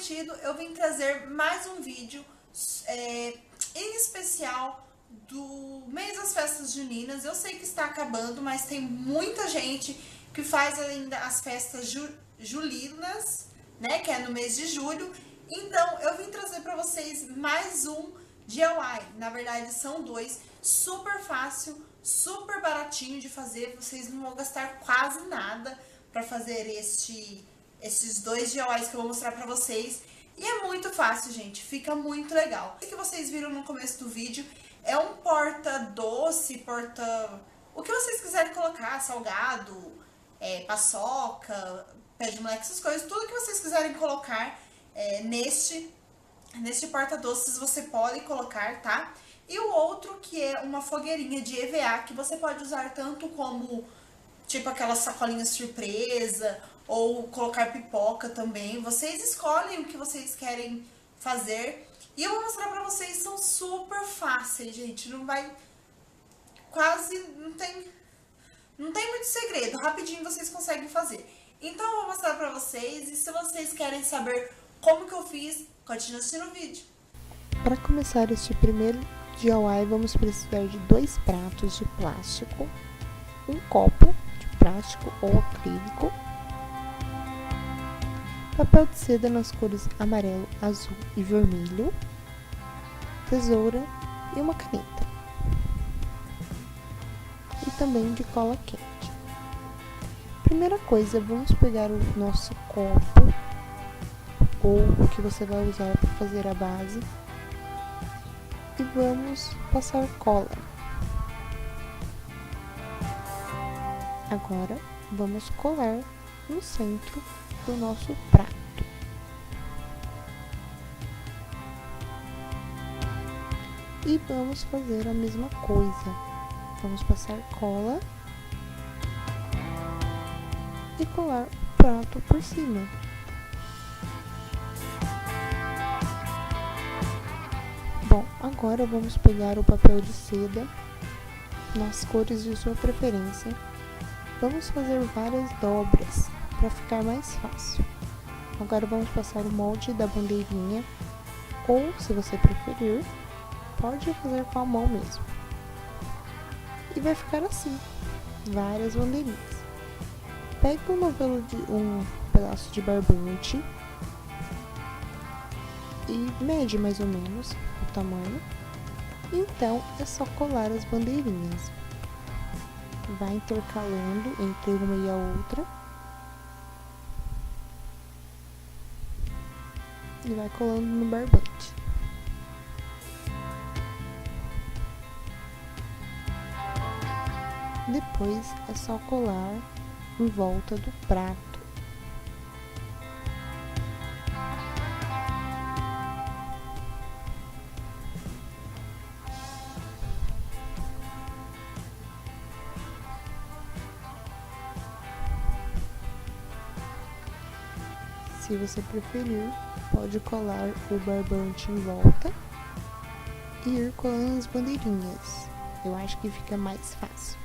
prometido, eu vim trazer mais um vídeo em especial do mês das festas juninas. Eu sei que está acabando, mas tem muita gente que faz ainda as festas julinas, né, que é no mês de julho. Então, eu vim trazer para vocês mais um DIY. Na verdade, são dois, super fácil, super baratinho de fazer. Vocês não vão gastar quase nada para fazer esses dois DIYs que eu vou mostrar para vocês. E é muito fácil, gente, fica muito legal. O que vocês viram no começo do vídeo é um porta-doce, o que vocês quiserem colocar, salgado, paçoca, pé de moleque, essas coisas, tudo que vocês quiserem colocar neste porta-doces você pode colocar, tá? E o outro que é uma fogueirinha de EVA, que você pode usar tanto como tipo aquela sacolinha surpresa, ou colocar pipoca também. Vocês escolhem o que vocês querem fazer. E eu vou mostrar pra vocês, são super fáceis, gente. Não tem muito segredo. Rapidinho vocês conseguem fazer. Então eu vou mostrar pra vocês. E se vocês querem saber como que eu fiz, continue assistindo o vídeo. Para começar este primeiro DIY, vamos precisar de 2 pratos de plástico, um copo de plástico ou acrílico, papel de seda nas cores amarelo, azul e vermelho, tesoura e uma caneta. E também de cola quente. Primeira coisa, vamos pegar o nosso copo, ou o que você vai usar para fazer a base, e vamos passar cola. Agora, vamos colar no centro do nosso prato. E vamos fazer a mesma coisa. Vamos passar cola e colar o prato por cima. Bom, agora vamos pegar o papel de seda nas cores de sua preferência. Vamos fazer várias dobras para ficar mais fácil. Agora vamos passar o molde da bandeirinha, ou se você preferir, pode fazer com a mão mesmo. E vai ficar assim, várias bandeirinhas. Pega um pedaço de barbante e mede mais ou menos o tamanho. Então é só colar as bandeirinhas. Vai intercalando entre uma e a outra. E vai colando no barbante. Depois é só colar em volta do prato. Se você preferir, pode colar o barbante em volta e ir colando as bandeirinhas. Eu acho que fica mais fácil.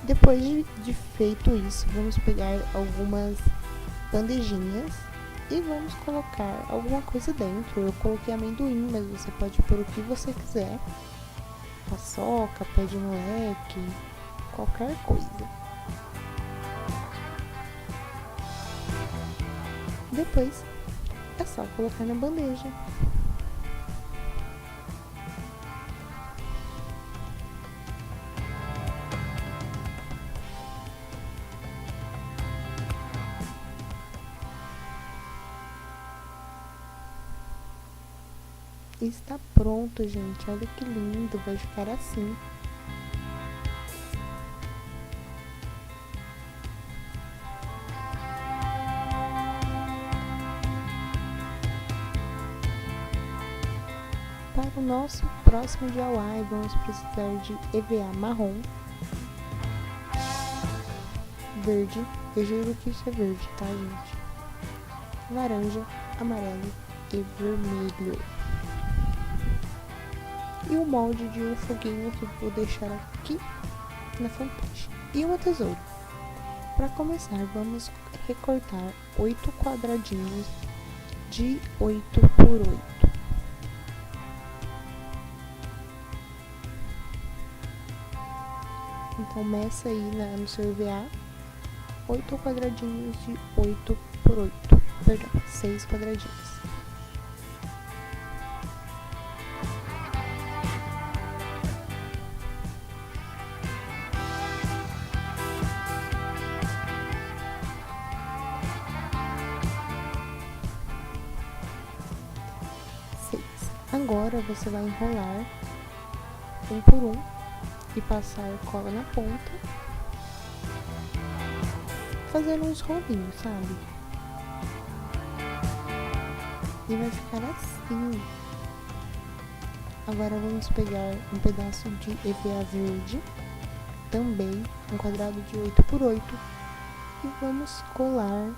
Depois de feito isso, vamos pegar algumas bandejinhas e vamos colocar alguma coisa dentro. Eu coloquei amendoim, mas você pode pôr o que você quiser. Paçoca, pé de moleque, qualquer coisa. Depois é só colocar na bandeja. Está pronto, gente. Olha que lindo, vai ficar assim. Para o nosso próximo DIY, vamos precisar de EVA marrom, verde, eu juro que isso é verde, tá, gente? Laranja, amarelo e vermelho. E o molde de um foguinho que eu vou deixar aqui na fanpage. E uma tesoura. Para começar, vamos recortar 8 quadradinhos de 8 por 8. Então, meça aí no seu EVA 8 quadradinhos de 8 por 8. Perdão, 6 quadradinhos. Agora você vai enrolar um por um e passar cola na ponta, fazendo uns rolinhos, sabe? E vai ficar assim. Agora vamos pegar um pedaço de EVA verde, também um quadrado de 8 por 8, e vamos colar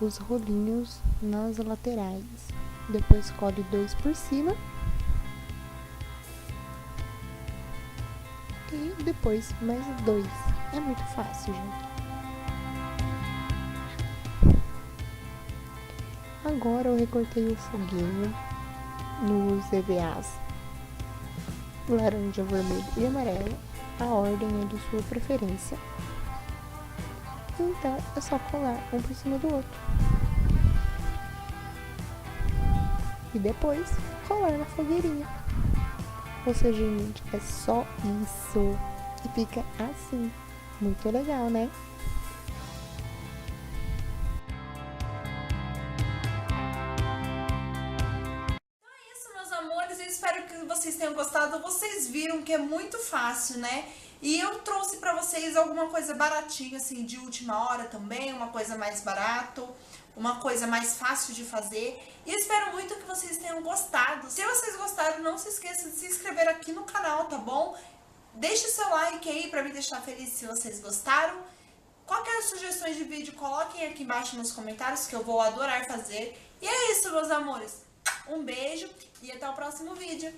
os rolinhos nas laterais. Depois cole 2 por cima. E depois mais 2. É muito fácil, gente. Agora eu recortei o foguinho nos EVAs laranja, vermelho e amarelo. A ordem é de sua preferência. Então é só colar um por cima do outro. E depois colar na fogueirinha. Ou seja, gente, é só isso. E fica assim. Muito legal, né? Então é isso, meus amores. Eu espero que vocês tenham gostado. Vocês viram que é muito fácil, né? E eu trouxe pra vocês alguma coisa baratinha, assim, de última hora também. Uma coisa mais barato. Uma coisa mais fácil de fazer. E espero muito que vocês tenham gostado. Se vocês gostaram, não se esqueça de se inscrever aqui no canal, tá bom? Deixe seu like aí pra me deixar feliz se vocês gostaram. Qualquer sugestão de vídeo, coloquem aqui embaixo nos comentários que eu vou adorar fazer. E é isso, meus amores. Um beijo e até o próximo vídeo.